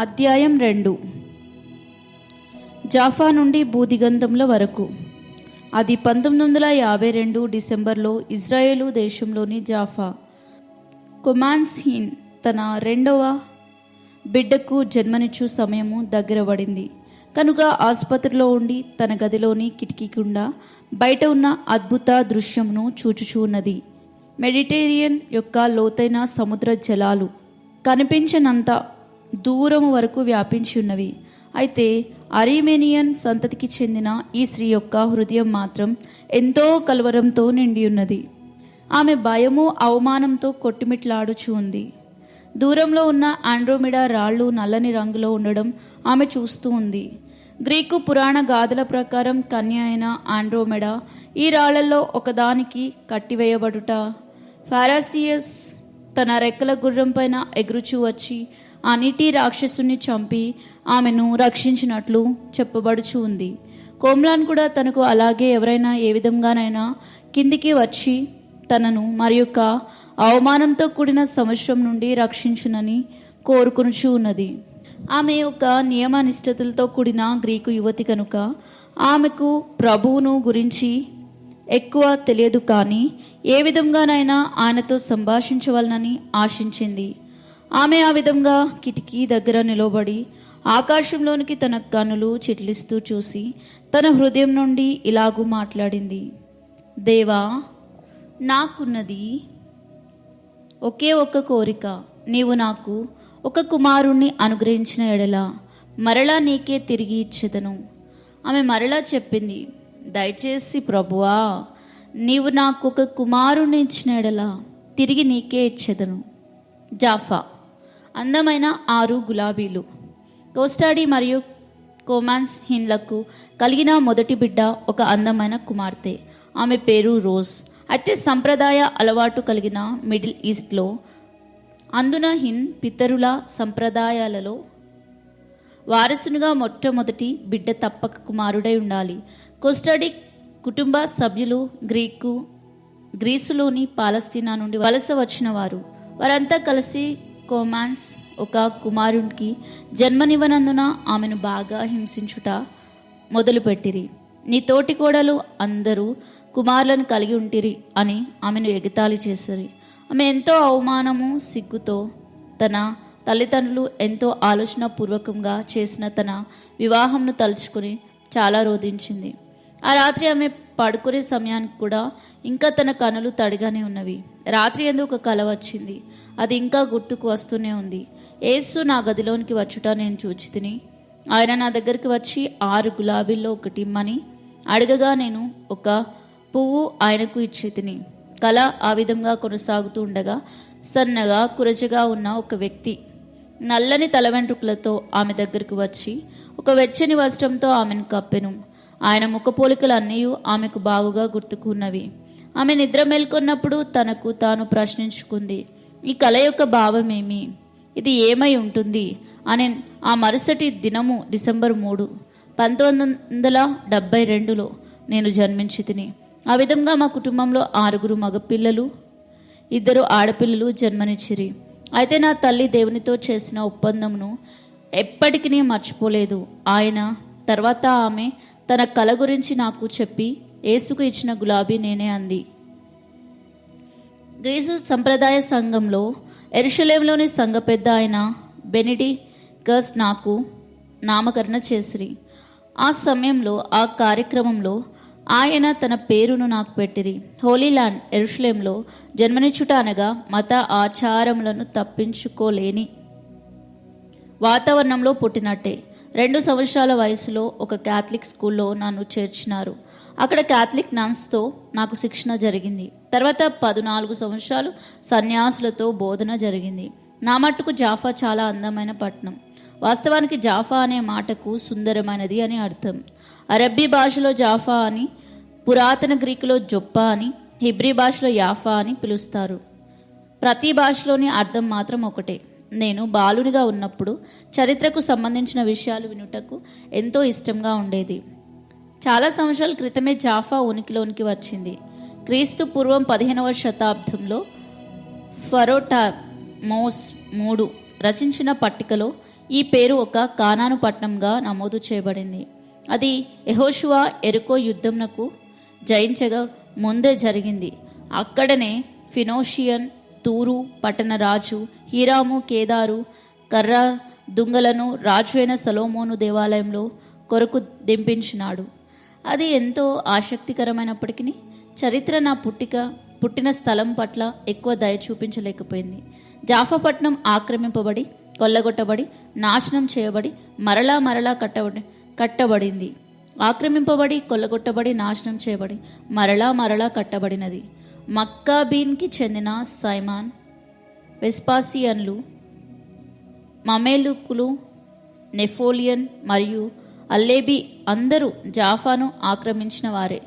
అధ్యాయం 2. జాఫా నుండి భూదిగంధముల వరకు. అది 1952 డిసెంబర్లో ఇజ్రాయేలు దేశంలోని జాఫా. కొమాన్స్హీన్ తన రెండవ బిడ్డకు జన్మనిచ్చు సమయము దగ్గర పడింది కనుక ఆసుపత్రిలో ఉండి తన గదిలోని కిటికీ గుండా బయట ఉన్న అద్భుత దృశ్యమును చూచుచున్నది. మెడిటేరియన్ యొక్క లోతైన సముద్ర జలాలు కనిపించనంత దూరం వరకు వ్యాపించి ఉన్నవి. అయితే అరీమేనియన్ సంతతికి చెందిన ఈ స్త్రీ యొక్క హృదయం మాత్రం ఎంతో కలవరంతో నిండి ఉన్నది. ఆమె భయము అవమానంతో కొట్టుమిట్లాడుచు ఉంది. దూరంలో ఉన్న ఆండ్రోమిడా రాళ్ళు నల్లని రంగులో ఉండడం ఆమె చూస్తూ ఉంది. గ్రీకు పురాణ గాథల ప్రకారం కన్య అయిన ఆండ్రోమెడా ఈ రాళ్లలో ఒకదానికి కట్టివేయబడుట, ఫారాసియస్ తన రెక్కల గుర్రం పైన ఎగురుచూ వచ్చి ఆ నీటి రాక్షసుని చంపి ఆమెను రక్షించినట్లు చెప్పబడుచు ఉంది. కోమ్లాన్ కూడా తనకు అలాగే ఎవరైనా ఏ విధంగానైనా కిందికి వచ్చి తనను మరి యొక్క అవమానంతో కూడిన సంవత్సరం నుండి రక్షించునని కోరుకొనుచు ఉన్నది. ఆమె యొక్క నియమనిష్టతలతో కూడిన గ్రీకు యువతి కనుక ఆమెకు ప్రభువును గురించి ఎక్కువ తెలియదు, కానీ ఏ విధంగానైనా ఆయనతో సంభాషించవలనని ఆశించింది. ఆమె ఆ విధంగా కిటికీ దగ్గర నిలబడి ఆకాశంలోనికి తన కన్నులు చిట్లిస్తూ చూసి తన హృదయం నుండి ఇలాగూ మాట్లాడింది: దేవా, నాకున్నది ఒకే ఒక్క కోరిక. నీవు నాకు ఒక కుమారుణ్ణి అనుగ్రహించిన ఎడల మరలా నీకే తిరిగి ఇచ్చేదను. ఆమె మరలా చెప్పింది: దయచేసి ప్రభువా, నీవు నాకు ఒక కుమారుణ్ణి ఇచ్చిన ఎడల తిరిగి నీకే ఇచ్చేదను. జాఫా. అందమైన 6 గులాబీలు. కోస్టాడి మరియు కొమాన్స్హీన్లకు కలిగిన మొదటి బిడ్డ ఒక అందమైన కుమార్తె. ఆమె పేరు రోజ్. అయితే సంప్రదాయ అలవాటు కలిగిన మిడిల్ ఈస్ట్లో అందునహీన్ పితరుల సంప్రదాయాలలో వారసునిగా మొట్టమొదటి బిడ్డ తప్పక కుమారుడై ఉండాలి. కోస్టాడి కుటుంబ సభ్యులు గ్రీసులోని పాలస్తీనా నుండి వలస వచ్చిన వారు. వారంతా కలిసి కొమాన్స్ ఒక కుమారునికి జన్మనివ్వనందున ఆమెను బాగా హింసించుట మొదలుపెట్టిరి. నీ తోటి కోడలు అందరూ కుమారులను కలిగి ఉంటిరి అని ఆమెను ఎగతాళి చేసిరి. ఆమె ఎంతో అవమానము సిగ్గుతో తన తల్లిదండ్రులు ఎంతో ఆలోచన పూర్వకంగా చేసిన తన వివాహంను తలుచుకుని చాలా రోధించింది. ఆ రాత్రి ఆమె పడుకునే సమయానికి కూడా ఇంకా తన కనులు తడిగానే ఉన్నవి. రాత్రి యందు ఒక కల వచ్చింది. అది ఇంకా గుర్తుకు వస్తూనే ఉంది. యేసు నా గదిలోనికి వచ్చుట నేను చూచి తిని, ఆయన నా దగ్గరికి వచ్చి 6 గులాబీల్లో ఒకటి ఇమ్మని అడగగా నేను ఒక పువ్వు ఆయనకు ఇచ్చి తిని. కళ ఆ విధంగా కొనసాగుతూ ఉండగా సన్నగా కురచగా ఉన్న ఒక వ్యక్తి నల్లని తల వెంట్రుకలతో ఆమె దగ్గరకు వచ్చి ఒక వెచ్చని వస్త్రంతో ఆమెను కప్పెను. ఆయన ముఖపోలికలు అన్నీ ఆమెకు బాగుగా గుర్తుకున్నవి. ఆమె నిద్ర మేల్కొన్నప్పుడు తనకు తాను ప్రశ్నించుకుంది, ఈ కళ యొక్క భావమేమి? ఇది ఏమై ఉంటుంది అని. ఆ మరుసటి దినము డిసెంబర్ 3, 1972లో నేను జన్మించి తిని. ఆ విధంగా మా కుటుంబంలో 6 మగపిల్లలు, 2 ఆడపిల్లలు జన్మనిచ్చిరి. అయితే నా తల్లి దేవునితో చేసిన ఒప్పందమును ఎప్పటికీ మర్చిపోలేదు. ఆయన తర్వాత ఆమె తన కళ గురించి నాకు చెప్పి యేసుకు ఇచ్చిన గులాబీ నేనే అంది. గ్రీసు సంప్రదాయ సంఘంలో యెరూషలేములోని సంఘ పెద్ద అయిన బెనెడికస్ నాకు నామకరణ చేసిరి. ఆ సమయంలో ఆ కార్యక్రమంలో ఆయన తన పేరును నాకు పెట్టిరి. హోలీ ల్యాండ్ యెరూషలేములో జన్మనిచ్చుట అనగా మత ఆచారములను తప్పించుకోలేని వాతావరణంలో పుట్టినట్టే. 2 సంవత్సరాల వయసులో ఒక క్యాథలిక్ స్కూల్లో నన్ను చేర్చినారు. అక్కడ క్యాథలిక్ నన్స్తో నాకు శిక్షణ జరిగింది. తర్వాత 14 సంవత్సరాలు సన్యాసులతో బోధన జరిగింది. నా మట్టుకు జాఫా చాలా అందమైన పట్టణం. వాస్తవానికి జాఫా అనే మాటకు సుందరమైనది అని అర్థం. అరబ్బీ భాషలో జాఫా అని, పురాతన గ్రీకులో జొప్పా అని, హిబ్రీ భాషలో యాఫా అని పిలుస్తారు. ప్రతి భాషలోని అర్థం మాత్రం ఒకటే. నేను బాలునిగా ఉన్నప్పుడు చరిత్రకు సంబంధించిన విషయాలు వినుటకు ఎంతో ఇష్టంగా ఉండేది. చాలా సంవత్సరాల క్రితమే జాఫా ఉనికిలోనికి వచ్చింది. క్రీస్తు పూర్వం 15వ శతాబ్దంలో ఫరోటామోస్ 3 రచించిన పట్టికలో ఈ పేరు ఒక కానాను పట్టణంగా నమోదు చేయబడింది. అది యెహోషువ ఎరికో యుద్ధంనకు జయించగా ముందే జరిగింది. అక్కడనే ఫినోషియన్ తూరు పట్టణ రాజు హీరాము కేదారు కర్ర దుంగలను రాజు అయిన సొలొమోను దేవాలయంలో కొరకు దింపించినాడు. అది ఎంతో ఆసక్తికరమైనప్పటికీ చరిత్ర నా పుట్టిన స్థలం పట్ల ఎక్కువ దయ చూపించలేకపోయింది. జాఫాపట్నం ఆక్రమింపబడి కొల్లగొట్టబడి నాశనం చేయబడి మరలా కట్టబడింది. ఆక్రమింపబడి కొల్లగొట్టబడి నాశనం చేయబడి మరలా కట్టబడినది. మక్కాబీన్కి చెందిన సైమాన్, వెస్పాసియన్లు, మమేలుకులు, నెపోలియన్ మరియు అల్లేబి అందరూ జాఫాను ఆక్రమించిన వారే.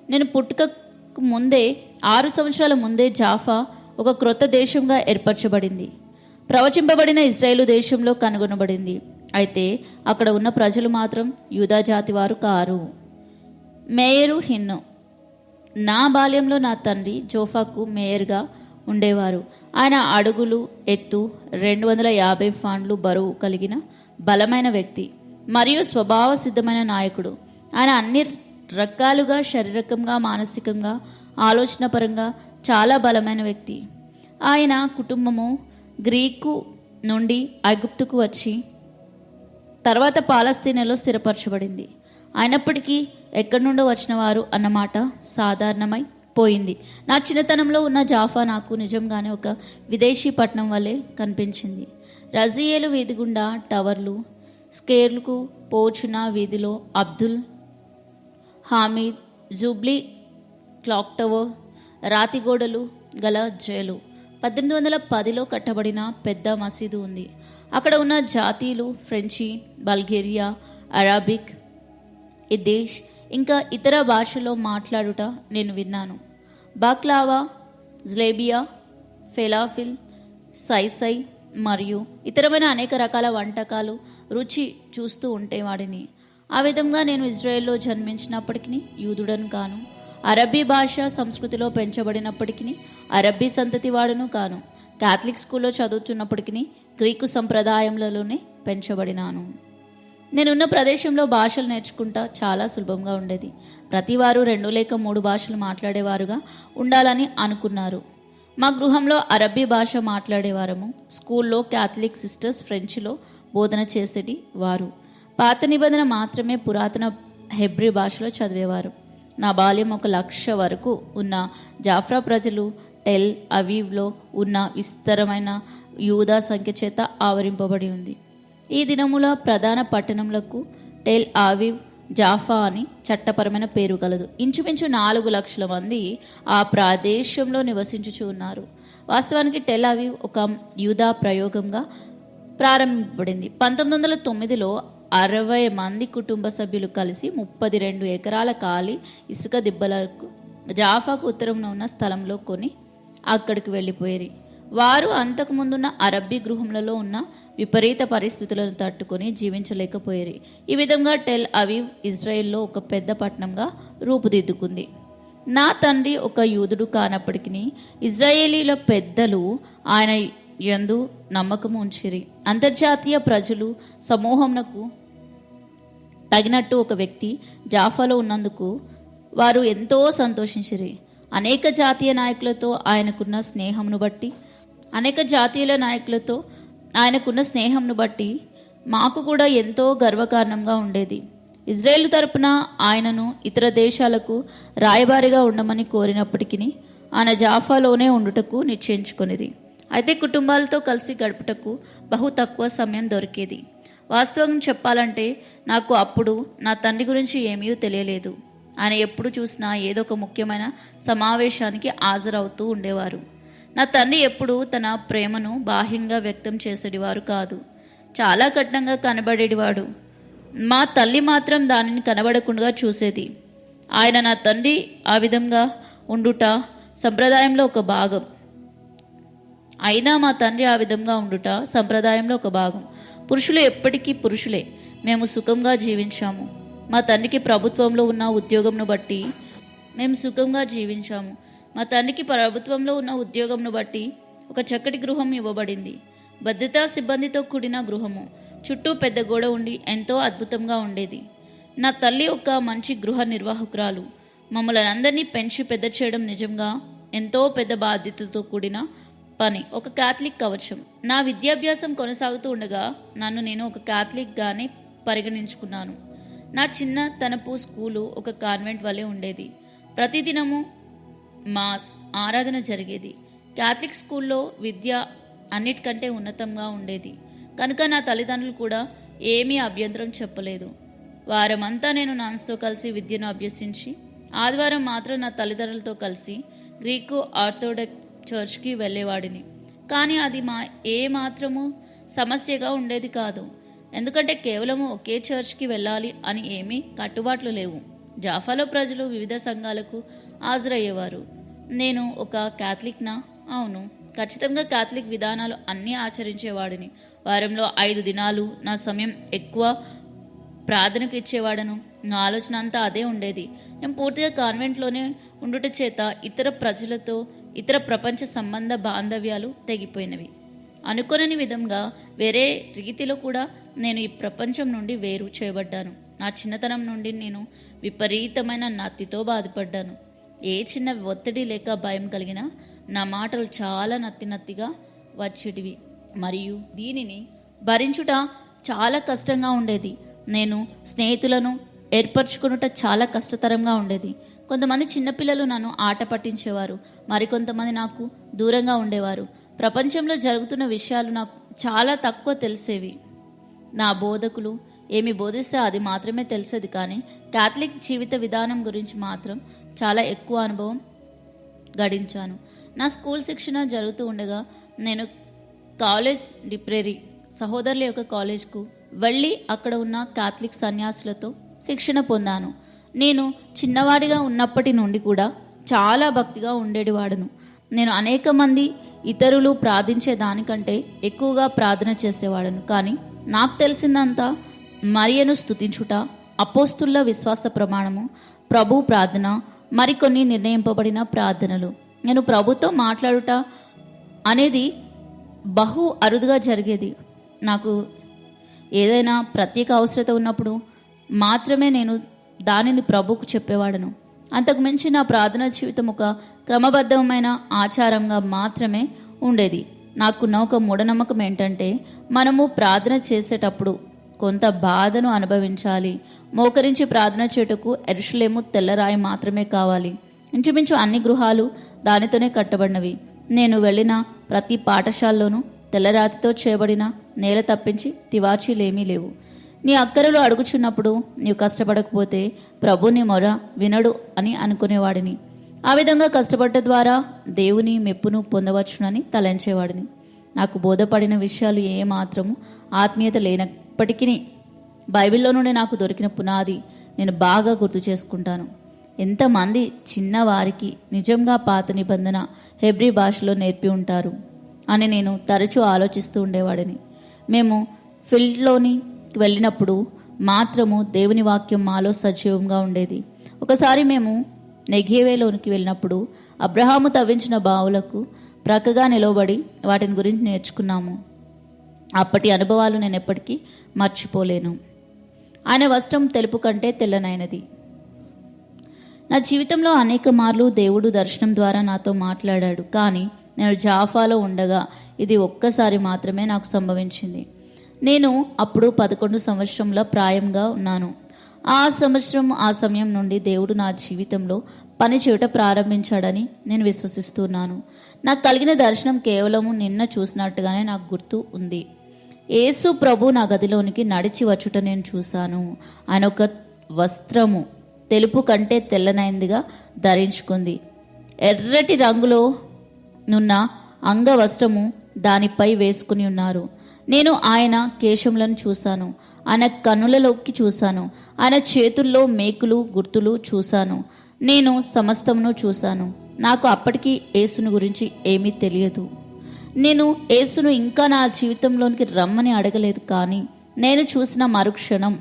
నేను పుట్టుకకు ముందే 6 సంవత్సరాల ముందే జాఫా ఒక క్రొత్త దేశంగా ఏర్పరచబడింది. ప్రవచింపబడిన ఇజ్రాయేలు దేశంలో కనుగొనబడింది. అయితే అక్కడ ఉన్న ప్రజలు మాత్రం యూదా జాతి వారు కారు. మేయరు హిన్ను. నా బాల్యంలో నా తండ్రి జోఫాకు మేయర్గా ఉండేవారు. ఆయన అడుగులు ఎత్తు 250 పౌండ్లు బరువు కలిగిన బలమైన వ్యక్తి మరియు స్వభావ సిద్ధమైన నాయకుడు. ఆయన అన్ని రకాలుగా శారీరకంగా మానసికంగా ఆలోచనపరంగా చాలా బలమైన వ్యక్తి. ఆయన కుటుంబము గ్రీకు నుండి ఐగుప్తుకు వచ్చి తర్వాత పాలస్తీనాలో స్థిరపరచబడింది. అయినప్పటికీ ఎక్కడి నుండో వచ్చిన వారు అన్నమాట సాధారణమై పోయింది. నా చిన్నతనంలో ఉన్న జాఫా నాకు నిజంగానే ఒక విదేశీ పట్టణం వల్లే కనిపించింది. రజియేలు వీధి గుండా టవర్లు, స్కేర్లకు పోచున వీధిలో Abdul Hameed Jubilee clock tower, రాతి గోడలు గల జైలు, 1810లో కట్టబడిన పెద్ద మసీదు ఉంది. అక్కడ ఉన్న జాతీయులు ఫ్రెంచి, బల్గేరియా, అరబిక్, ఇదేష్ ఇంకా ఇతర భాషలో మాట్లాడుట నేను విన్నాను. బాక్లావా, జ్లేబియా, ఫెలాఫిల్, సైసై మరియు ఇతరమైన అనేక రకాల వంటకాలు రుచి చూస్తూ ఉంటేవాడిని. ఆ విధంగా నేను ఇజ్రాయెల్లో జన్మించినప్పటికీ యూదుడను కాను. అరబ్బీ భాష సంస్కృతిలో పెంచబడినప్పటికీ అరబ్బీ సంతతి వాడును కాను. క్యాథలిక్ స్కూల్లో చదువుతున్నప్పటికీ గ్రీకు సంప్రదాయంలోనే పెంచబడినాను. నేనున్న ప్రదేశంలో భాషలు నేర్చుకుంటా చాలా సులభంగా ఉండేది. ప్రతి వారు 2 లేక 3 భాషలు మాట్లాడేవారుగా ఉండాలని అనుకున్నారు. మా గృహంలో అరబ్బీ భాష మాట్లాడేవారము. స్కూల్లో క్యాథలిక్ సిస్టర్స్ ఫ్రెంచ్లో బోధన చేసేటి వారు. పాత నిబంధన మాత్రమే పురాతన హెబ్రీ భాషలో చదివేవారు. నా బాల్యం 1 లక్ష వరకు ఉన్న జాఫ్రా ప్రజలు టెల్ అవీవ్లో ఉన్న విస్తరమైన యూదా సంఖ్య చేత ఆవరింపబడి ఉంది. ఈ దినముల ప్రధాన పట్టణములకు టెల్ అవీవ్, జాఫా అని చట్టపరమైన పేరు కలదు. ఇంచుమించు 4 లక్షల మంది ఆ ప్రదేశంలో నివసించుచు ఉన్నారు. వాస్తవానికి టెల్ అవీవ్ ఒక యూదా ప్రయోగంగా ప్రారంభింపబడింది. 1909లో 60 మంది కుటుంబ సభ్యులు కలిసి 32 ఎకరాల ఖాళీ ఇసుక దిబ్బలకు జాఫాకు ఉత్తరంలో ఉన్న స్థలంలో కొని అక్కడికి వెళ్ళిపోయారు. వారు అంతకుముందున్న అరబ్బీ గృహములలో ఉన్న విపరీత పరిస్థితులను తట్టుకొని జీవించలేకపోయారు. ఈ విధంగా టెల్ అవీవ్ ఇజ్రాయెల్లో ఒక పెద్ద పట్టణంగా రూపుదిద్దుకుంది. నా తండ్రి ఒక యూదుడు కానప్పటికీ ఇజ్రాయేలీల పెద్దలు ఆయన యందు నమ్మకం ఉంచిరి. అంతర్జాతీయ ప్రజలు సమూహంకు తగినట్టు ఒక వ్యక్తి జాఫాలో ఉన్నందుకు వారు ఎంతో సంతోషించిరి. అనేక జాతీయ నాయకులతో ఆయనకున్న స్నేహంను బట్టి మాకు కూడా ఎంతో గర్వకారణంగా ఉండేది. ఇజ్రాయేలు తరపున ఆయనను ఇతర దేశాలకు రాయబారిగా ఉండమని కోరినప్పటికీ ఆయన జాఫాలోనే ఉండుటకు నిశ్చయించుకొనిరి. అయితే కుటుంబాలతో కలిసి గడుపుటకు బహు తక్కువ సమయం దొరికేది. వాస్తవం చెప్పాలంటే నాకు అప్పుడు నా తండ్రి గురించి ఏమీ తెలియలేదు. ఆయన ఎప్పుడు చూసినా ఏదో ఒక ముఖ్యమైన సమావేశానికి హాజరవుతూ ఉండేవారు. నా తండ్రి ఎప్పుడు తన ప్రేమను బాహ్యంగా వ్యక్తం చేసేవారు కాదు. చాలా కఠినంగా కనబడేవాడు. మా తల్లి మాత్రం దానిని కనబడకుండా చూసేది. ఆయన నా తండ్రి ఆ విధంగా ఉండుట సంప్రదాయంలో ఒక భాగం. పురుషులు ఎప్పటికీ పురుషులే. మేము సుఖంగా జీవించాము. మా తండ్రికి ప్రభుత్వంలో ఉన్న ఉద్యోగంను బట్టి ఒక చక్కటి గృహం ఇవ్వబడింది. భద్రతా సిబ్బందితో కూడిన గృహము. చుట్టూ పెద్ద గోడ ఉండి ఎంతో అద్భుతంగా ఉండేది. నా తల్లి ఒక మంచి గృహ నిర్వాహకురాలు. మమ్మల్ని అందరినీ పెంచి పెద్ద చేయడం నిజంగా ఎంతో పెద్ద బాధ్యతతో కూడిన పని. ఒక క్యాథలిక్ కవచం. నా విద్యాభ్యాసం కొనసాగుతూ ఉండగా నన్ను నేను ఒక క్యాథలిక్గానే పరిగణించుకున్నాను. నా చిన్న తనపు స్కూలు ఒక కాన్వెంట్ వలె ఉండేది. ప్రతిదినము మాస్ ఆరాధన జరిగేది. క్యాథలిక్ స్కూల్లో విద్య అన్నిటికంటే ఉన్నతంగా ఉండేది కనుక నా తల్లిదండ్రులు కూడా ఏమీ అభ్యంతరం చెప్పలేదు. వారమంతా నేను నాన్స్తో కలిసి విద్యను అభ్యసించి ఆదివారం మాత్రం నా తల్లిదండ్రులతో కలిసి గ్రీకు ఆర్థోడాక్స్ చర్చ్కి వెళ్ళేవాడిని. కానీ అది ఏమాత్రము సమస్యగా ఉండేది కాదు. ఎందుకంటే కేవలము ఒకే చర్చ్కి వెళ్ళాలి అని ఏమీ కట్టుబాట్లు లేవు. జాఫాలో ప్రజలు వివిధ సంఘాలకు హాజరయ్యేవారు. నేను ఒక క్యాథలిక్నా? అవును, ఖచ్చితంగా క్యాథలిక్ విధానాలు అన్నీ ఆచరించేవాడిని. వారంలో 5 దినాలు నా సమయం ఎక్కువ ప్రార్థనకు ఇచ్చేవాడను. నా ఆలోచన అంతా అదే ఉండేది. నేను పూర్తిగా కాన్వెంట్లోనే ఉండుట చేత ఇతర ప్రజలతో ఇతర ప్రపంచ సంబంధ బాంధవ్యాలు తెగిపోయినవి. అనుకోని విధంగా వేరే రీతిలో కూడా నేను ఈ ప్రపంచం నుండి వేరు చేయబడ్డాను. నా చిన్నతనం నుండి నేను విపరీతమైన నత్తితో బాధపడ్డాను. ఏ చిన్న ఒత్తిడి లేక భయం కలిగినా నా మాటలు చాలా నత్తిగా వచ్చేటివి మరియు దీనిని భరించుట చాలా కష్టంగా ఉండేది. నేను స్నేహితులను ఏర్పరచుకునుట చాలా కష్టతరంగా ఉండేది. కొంతమంది చిన్నపిల్లలు నన్ను ఆట పట్టించేవారు, మరికొంతమంది నాకు దూరంగా ఉండేవారు. ప్రపంచంలో జరుగుతున్న విషయాలు నాకు చాలా తక్కువ తెలిసేవి. నా బోధకులు ఏమి బోధిస్తే అది మాత్రమే తెలిసేది. కానీ క్యాథలిక్ జీవిత విధానం గురించి మాత్రం చాలా ఎక్కువ అనుభవం గడించాను. నా స్కూల్ శిక్షణ జరుగుతూ ఉండగా నేను కాలేజ్ డిప్రెరీ సహోదరుల యొక్క కాలేజ్కు వెళ్ళి అక్కడ ఉన్న క్యాథలిక్ సన్యాసులతో శిక్షణ పొందాను. నేను చిన్నవాడిగా ఉన్నప్పటి నుండి కూడా చాలా భక్తిగా ఉండేవాడును. నేను అనేక మంది ఇతరులు ప్రార్థించే దానికంటే ఎక్కువగా ప్రార్థన చేసేవాడను. కానీ నాకు తెలిసిందంతా మరియను స్తుతించుట, అపోస్తుల విశ్వాస ప్రమాణము, ప్రభు ప్రార్థన, మరికొన్ని నిర్ణయింపబడిన ప్రార్థనలు. నేను ప్రభుతో మాట్లాడుట అనేది బహు అరుదుగా జరిగేది. నాకు ఏదైనా ప్రత్యేక అవసరత ఉన్నప్పుడు మాత్రమే నేను దానిని ప్రభుకు చెప్పేవాడను. అంతకు మించి నా ప్రార్థనా జీవితం ఒక క్రమబద్ధమైన ఆచారంగా మాత్రమే ఉండేది. నాకున్న ఒక మూఢనమ్మకం ఏంటంటే, మనము ప్రార్థన చేసేటప్పుడు కొంత బాధను అనుభవించాలి. మోకరించి ప్రార్థన చేయుటకు యెరూషలేము తెల్లరాయి మాత్రమే కావాలి. ఇంచుమించు అన్ని గృహాలు దానితోనే కట్టబడినవి. నేను వెళ్ళిన ప్రతి పాఠశాలలోనూ తెల్లరాతితో చేయబడిన నేల తప్పించి తివాచీలేమీ లేవు. నీ అక్కరలు అడుగుచున్నప్పుడు నీవు కష్టపడకపోతే ప్రభు నీ మొర వినడు అని అనుకునేవాడిని. ఆ విధంగా కష్టపడ్డ ద్వారా దేవుని మెప్పును పొందవచ్చునని తలంచేవాడిని. నాకు బోధపడిన విషయాలు ఏమాత్రము ఆత్మీయత లేనప్పటికీ బైబిల్లో నుండి నాకు దొరికిన పునాది నేను బాగా గుర్తు చేసుకుంటాను. ఎంతమంది చిన్నవారికి నిజంగా పాత నిబంధన హెబ్రీ భాషలో నేర్పి ఉంటారు అని నేను తరచూ ఆలోచిస్తూ ఉండేవాడిని. మేము ఫీల్డ్లోని వెళ్ళినప్పుడు మాత్రము దేవుని వాక్యం మాలో సజీవంగా ఉండేది. ఒకసారి మేము నెగేవేలోనికి వెళ్ళినప్పుడు అబ్రహాము తవ్వించిన బావులకు ప్రక్కగా నిలవబడి వాటిని గురించి నేర్చుకున్నాము. అప్పటి అనుభవాలు నేను ఎప్పటికీ మర్చిపోలేను. ఆయన వస్త్రం తెలుపు కంటే తెల్లనైనది. నా జీవితంలో అనేక మార్లు దేవుడు దర్శనం ద్వారా నాతో మాట్లాడాడు. కానీ నేను జాఫాలో ఉండగా ఇది ఒక్కసారి మాత్రమే నాకు సంభవించింది. నేను అప్పుడు 11 సంవత్సరంల ప్రాయంగా ఉన్నాను. ఆ సమయం నుండి దేవుడు నా జీవితంలో పని చేయట ప్రారంభించాడని నేను విశ్వసిస్తున్నాను. నాకు కలిగిన దర్శనం కేవలం నిన్న చూసినట్టుగానే నాకు గుర్తు ఉంది. యేసు ప్రభు నా గదిలోనికి నడిచి వచ్చుట నేను చూశాను. ఆయన ఒక వస్త్రము తెలుపు కంటే తెల్లనైందిగా ధరించుకుంది. ఎర్రటి రంగులో నున్న అంగవస్త్రము దానిపై వేసుకుని ఉన్నారు. నేను ఆయన కేశములను చూశాను, ఆయన కన్నులలోకి చూశాను, ఆయన చేతుల్లో మేకులు గుర్తులు చూశాను. నేను సమస్తమును చూశాను. నాకు అప్పటికి యేసును గురించి ఏమీ తెలియదు. నేను యేసును ఇంకా నా జీవితంలోనికి రమ్మని అడగలేదు. కానీ నేను చూసిన మరుక్షణం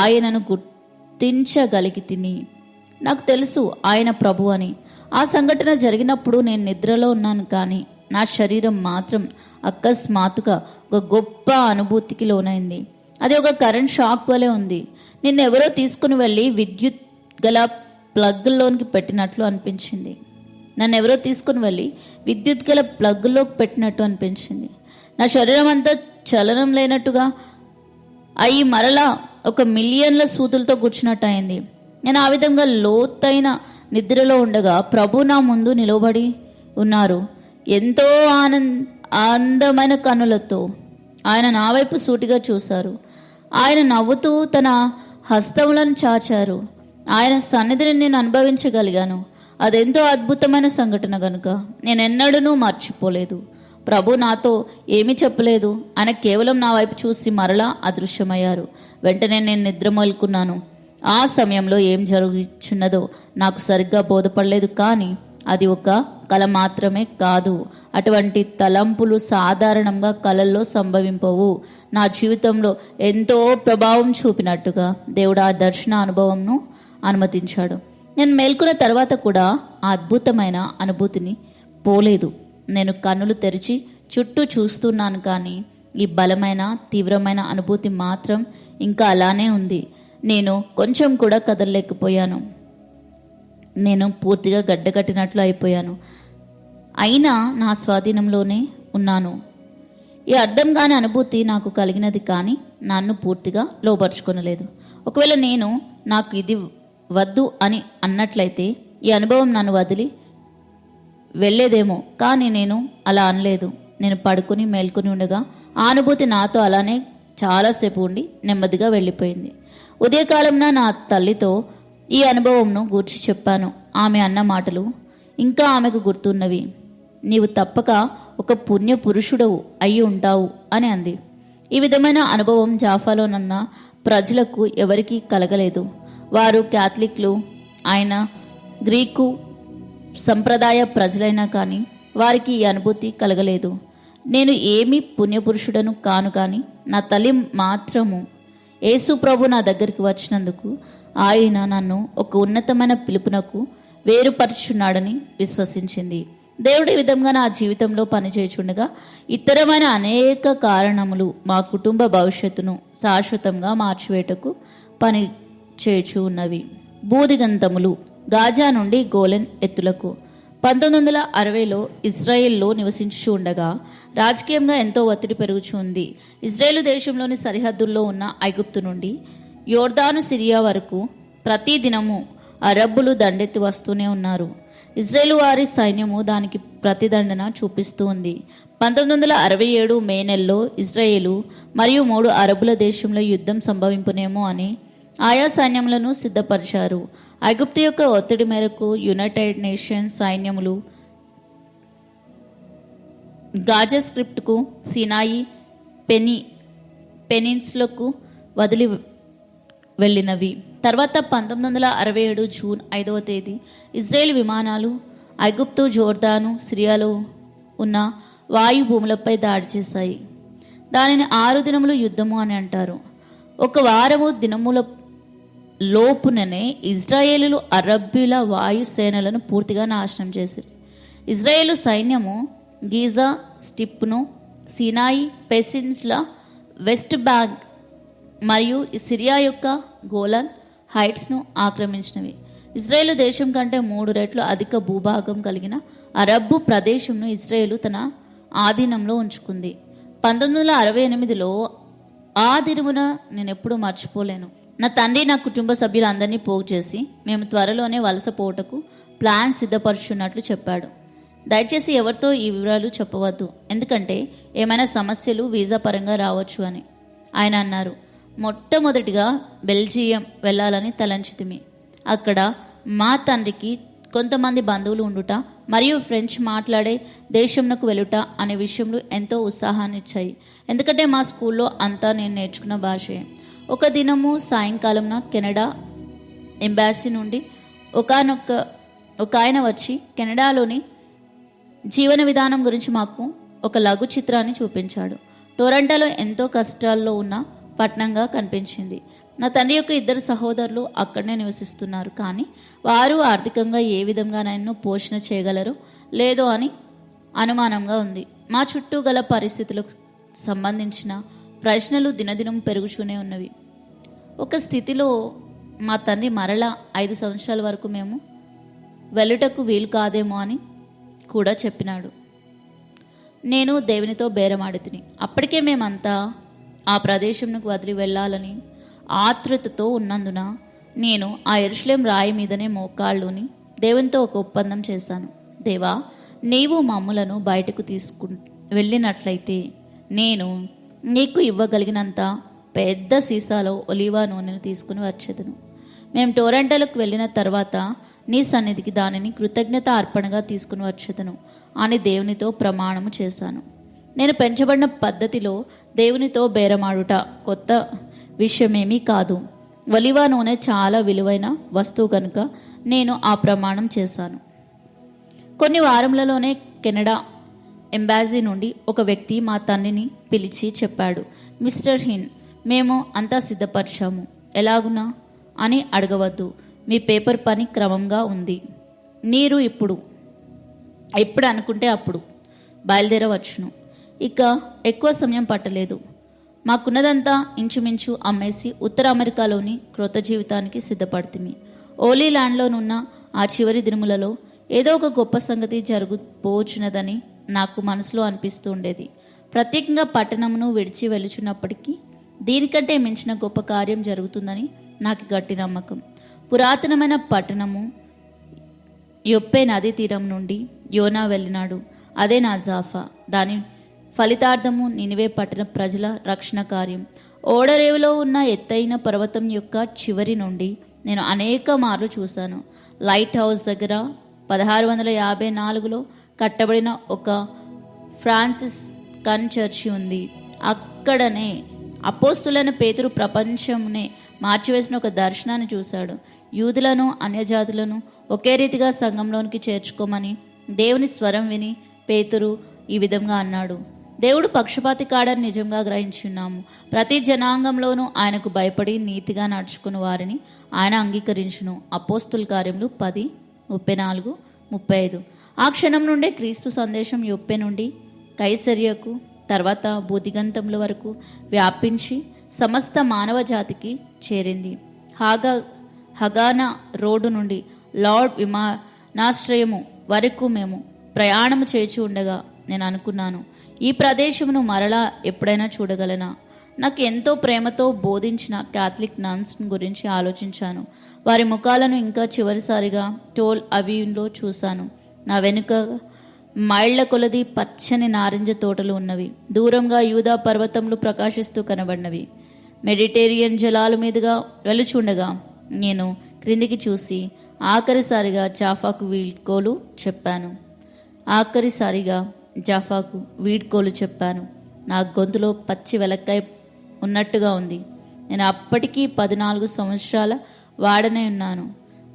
ఆయనను గుర్తించగలిగితిని. నాకు తెలుసు ఆయన ప్రభు అని. ఆ సంఘటన జరిగినప్పుడు నేను నిద్రలో ఉన్నాను. కానీ నా శరీరం మాత్రం అకస్మాత్తుగా ఒక గొప్ప అనుభూతికి లోనైంది. అది ఒక కరెంట్ షాక్ వలె ఉంది. నిన్ను ఎవరో తీసుకుని వెళ్ళి విద్యుత్ గల ప్లగ్లోనికి పెట్టినట్లు అనిపించింది. నన్ను ఎవరో తీసుకుని వెళ్ళి విద్యుత్ గల ప్లగ్లోకి పెట్టినట్టు అనిపించింది. నా శరీరం అంతా చలనం లేనట్టుగా అయి మరలా 1,000,000 సూదులతో గుచ్చినట్టు అయింది. నేను ఆ విధంగా లోతైన నిద్రలో ఉండగా ప్రభు నా ముందు నిలబడి ఉన్నారు. ఎంతో అందమైన కన్నులతో ఆయన నా వైపు సూటిగా చూశారు. ఆయన నవ్వుతూ తన హస్తములను చాచారు. ఆయన సన్నిధిని నేను అనుభవించగలిగాను. అదెంతో అద్భుతమైన సంఘటన కనుక నేను ఎన్నడూ మర్చిపోలేదు. ప్రభు నాతో ఏమీ చెప్పలేదు. ఆయన కేవలం నా వైపు చూసి మరలా అదృశ్యమయ్యారు. వెంటనే నేను నిద్ర మేల్కొన్నాను. ఆ సమయంలో ఏం జరుగుచున్నదో నాకు సరిగ్గా బోధపడలేదు. కానీ అది ఒక కల మాత్రమే కాదు. అటువంటి తలంపులు సాధారణంగా కలల్లో సంభవింపవు. నా జీవితంలో ఎంతో ప్రభావం చూపినట్టుగా దేవుడు ఆ దర్శన అనుభవంను అనుమతించాడు. నేను మేల్కొన్న తర్వాత కూడా ఆ అద్భుతమైన అనుభూతిని పోలేదు. నేను కన్నులు తెరిచి చుట్టూ చూస్తున్నాను, కానీ ఈ బలమైన తీవ్రమైన అనుభూతి మాత్రం ఇంకా అలానే ఉంది. నేను కొంచెం కూడా కదలలేకపోయాను. నేను పూర్తిగా గడ్డకట్టినట్లు అయిపోయాను. అయినా నా స్వాధీనంలోనే ఉన్నాను. ఈ అర్థం కాని అనుభూతి నాకు కలిగినది, కానీ నన్ను పూర్తిగా లోపరుచుకొనలేదు. ఒకవేళ నేను నాకు ఇది వద్దు అని అన్నట్లయితే ఈ అనుభవం నన్ను వదిలి వెళ్ళేదేమో. కానీ నేను అలా అనలేదు. నేను పడుకుని మేల్కొని ఉండగా ఆ అనుభూతి నాతో అలానే చాలాసేపు ఉండి నెమ్మదిగా వెళ్ళిపోయింది. ఉదయకాలంన నా తల్లితో ఈ అనుభవంను గూర్చి చెప్పాను. ఆమె అన్న మాటలు ఇంకా ఆమెకు గుర్తున్నవి. నీవు తప్పక ఒక పుణ్య పురుషుడవు అయి ఉంటావు అని అంది. ఈ విధమైన అనుభవం జాఫాలోనున్న ప్రజలకు ఎవరికీ కలగలేదు. వారు క్యాథలిక్లు, ఆయన గ్రీకు సంప్రదాయ ప్రజలైనా కానీ వారికి ఈ అనుభూతి కలగలేదు. నేను ఏమీ పుణ్యపురుషుడను కాను, కానీ నా తల్లి మాత్రము యేసు ప్రభు నా దగ్గరికి వచ్చినందుకు ఆయన నన్ను ఒక ఉన్నతమైన పిలుపునకు వేరుపరుచున్నాడని విశ్వసించింది. దేవుడు ఈ విధంగా నా జీవితంలో పనిచేయుచుండగా ఇతరమైన అనేక కారణములు మా కుటుంబ భవిష్యత్తును శాశ్వతంగా మార్చివేటకు పని చేయుచు ఉన్నవి. బూదిగంతములు గాజా నుండి గోలెన్ ఎత్తులకు 1960లో ఇజ్రాయెల్లో నివసించుచూ ఉండగా రాజకీయంగా ఎంతో ఒత్తిడి పెరుగుచూ ఉంది. ఇజ్రాయేలు దేశంలోని సరిహద్దుల్లో ఉన్న ఐగుప్తు నుండి యోర్దాను సిరియా వరకు ప్రతి దినము అరబ్బులు దండెత్తి వస్తూనే ఉన్నారు. ఇజ్రాయేలు వారి సైన్యము దానికి ప్రతిదండన చూపిస్తూ ఉంది. 1967 మే నెలలో ఇజ్రాయేలు మరియు 3 అరబ్బుల దేశంలో యుద్ధం సంభవింపునేమో అని ఆయా సైన్యములను సిద్ధపరిచారు. ఐగుప్తు యొక్క ఒత్తిడి మేరకు యునైటెడ్ నేషన్స్ సైన్యములు గాజా స్క్రిప్ట్కు సినాయి పెనిన్సులకు వదిలి వెళ్ళినవి. తర్వాత 1967 జూన్ 5వ తేదీ ఇజ్రాయెల్ విమానాలు ఐగుప్తు, జోర్దాను, సిరియాలో ఉన్న వాయు భూములపై దాడి చేశాయి. దానిని 6 దినములు యుద్ధము అని అంటారు. 1 వారము దినముల లోపుననే ఇజ్రాయేలీలు అరబ్బీల వాయుసేనలను పూర్తిగా నాశనం చేశారు. ఇజ్రాయేలు సైన్యము గీజా స్ట్రిప్ను, సినాయి పెసిన్స్ల వెస్ట్ బ్యాంక్ మరియు సిరియా యొక్క గోలాన్ హైట్స్ను ఆక్రమించినవి. ఇజ్రాయేలు దేశం కంటే 3 రెట్లు అధిక భూభాగం కలిగిన అరబ్బు ప్రదేశంను ఇజ్రాయేలు తన ఆధీనంలో ఉంచుకుంది. 1968లో ఆ దినమున నేను ఎప్పుడూ మర్చిపోలేను. నా తండ్రి నా కుటుంబ సభ్యులందరినీ పోగు చేసి మేము త్వరలోనే వలస పోవటకు ప్లాన్ సిద్ధపరుచున్నట్లు చెప్పాడు. దయచేసి ఎవరితో ఈ వివరాలు చెప్పవద్దు, ఎందుకంటే ఏమైనా సమస్యలు వీసా పరంగా రావచ్చు అని ఆయన అన్నారు. మొట్టమొదటిగా బెల్జియం వెళ్ళాలని తలంచితిమి. అక్కడ మా తండ్రికి కొంతమంది బంధువులు ఉండుట మరియు ఫ్రెంచ్ మాట్లాడే దేశంకు వెళ్ళుట అనే విషయంలో ఎంతో ఉత్సాహాన్ని ఇచ్చాయి. ఎందుకంటే మా స్కూల్లో అంతా నేను నేర్చుకున్న భాషే. ఒక దినము సాయంకాలంన కెనడా ఎంబాసీ నుండి ఒక ఆయన వచ్చి కెనడాలోని జీవన విధానం గురించి మాకు ఒక లఘు చిత్రాన్ని చూపించాడు. టొరంటోలో ఎంతో కష్టాల్లో ఉన్న పట్టణంగా కనిపించింది. నా తండ్రి యొక్క 2 సహోదరులు అక్కడనే నివసిస్తున్నారు, కానీ వారు ఆర్థికంగా ఏ విధంగా నన్ను పోషణ చేయగలరో లేదో అని అనుమానంగా ఉంది. మా చుట్టూ గల పరిస్థితులకు సంబంధించిన ప్రశ్నలు దినదినం పెరుగుతూనే ఉన్నవి. ఒక స్థితిలో మా తండ్రి మరలా 5 సంవత్సరాల వరకు మేము వెళ్ళుటకు వీలు కాదేమో అని కూడా చెప్పినాడు. నేను దేవునితో బేరమాడితిని. అప్పటికే మేమంతా ఆ ప్రదేశంకు వదిలి వెళ్ళాలని ఆతృతతో ఉన్నందున నేను ఆ యెరూషలేం రాయి మీదనే మోకాళ్ళుని దేవునితో ఒక ఒప్పందం చేశాను. దేవా, నీవు మమ్ములను బయటకు వెళ్ళినట్లయితే నేను నీకు ఇవ్వగలిగినంత పెద్ద సీసాలో ఒలీవా నూనెను తీసుకుని వచ్చేదను. మేము టొరంటోలకు వెళ్ళిన తర్వాత నీ సన్నిధికి దానిని కృతజ్ఞత అర్పణగా తీసుకుని వచ్చేదను అని దేవునితో ప్రమాణము చేశాను. నేను పెంచబడిన పద్ధతిలో దేవునితో బేరమాడుట కొత్త విషయమేమీ కాదు. ఒలీవా నూనె చాలా విలువైన వస్తువు కనుక నేను ఆ ప్రమాణం చేశాను. కొన్ని వారములలోనే కెనడా ఎంబాసీ నుండి ఒక వ్యక్తి మా తండ్రిని పిలిచి చెప్పాడు, మిస్టర్ హిన్, మేము అంతా సిద్ధపరిచాము, ఎలాగునా అని అడగవద్దు, మీ పేపర్ పని క్రమంగా ఉంది, మీరు ఎప్పుడు అనుకుంటే అప్పుడు బయలుదేరవచ్చును. ఇక ఎక్కువ సమయం పట్టలేదు. మాకున్నదంతా ఇంచుమించు అమ్మేసి ఉత్తర అమెరికాలోని క్రొత్త జీవితానికి సిద్ధపడుతుంది. ఓలీ ల్యాండ్లోనున్న ఆ చివరి దినములలో ఏదో ఒక గొప్ప సంగతి జరుగుపోచున్నదని నాకు మనసులో అనిపిస్తూ ఉండేది. ప్రత్యేకంగా పట్టణమును విడిచి వెలుచున్నప్పటికీ దీనికంటే మించిన గొప్ప కార్యం జరుగుతుందని నాకు గట్టి నమ్మకం. పురాతనమైన పట్టణము యొప్పే నదీ తీరం నుండి యోనా వెళ్ళినాడు. అదే నా జాఫా. దాని ఫలితార్థము నినివే పట్టణ ప్రజల రక్షణ కార్యం. ఓడరేవులో ఉన్న ఎత్తైన పర్వతం యొక్క చివరి నుండి నేను అనేక మార్లు చూశాను. లైట్ హౌస్ దగ్గర 1654లో కట్టబడిన ఒక ఫ్రాన్సిస్కన్ చర్చి ఉంది. అక్కడనే అపోస్తులైన పేతురు ప్రపంచంనే మార్చివేసిన ఒక దర్శనాన్ని చూశాడు. యూదులను అన్యజాతులను ఒకే రీతిగా సంఘంలోనికి చేర్చుకోమని దేవుని స్వరం విని పేతురు ఈ విధంగా అన్నాడు, దేవుడు పక్షపాతి కాడని నిజంగా గ్రహించున్నాము. ప్రతి జనాంగంలోనూ ఆయనకు భయపడి నీతిగా నడుచుకుని వారిని ఆయన అంగీకరించును. అపోస్తుల కార్యములు 10:34-35. ఆ క్షణం నుండే క్రీస్తు సందేశం యొప్పే నుండి కైసరియకు, తర్వాత భూదిగంతముల వరకు వ్యాపించి సమస్త మానవ జాతికి చేరింది. హగానా రోడ్డు నుండి లార్డ్ విమానాశ్రయము వరకు మేము ప్రయాణము చేసి ఉండగా నేను అనుకున్నాను, ఈ ప్రదేశమును మరలా ఎప్పుడైనా చూడగలనా? నాకు ఎంతో ప్రేమతో బోధించిన క్యాథలిక్ నన్స్ గురించి ఆలోచించాను. వారి ముఖాలను ఇంకా చివరిసారిగా టోల్ అవీవ్లో చూశాను. నా వెనుక మైళ్ల కొలది పచ్చని నారింజ తోటలు ఉన్నవి. దూరంగా యూదా పర్వతములు ప్రకాశిస్తూ కనబడినవి. మెడిటేరియన్ జలాల మీదుగా వెలుచుండగా నేను క్రిందికి చూసి ఆఖరిసారిగా జాఫాకు వీడ్కోలు చెప్పాను. నా గొంతులో పచ్చి వెలక్కాయ ఉన్నట్టుగా ఉంది. నేను అప్పటికీ 14 సంవత్సరాల వాడనే ఉన్నాను.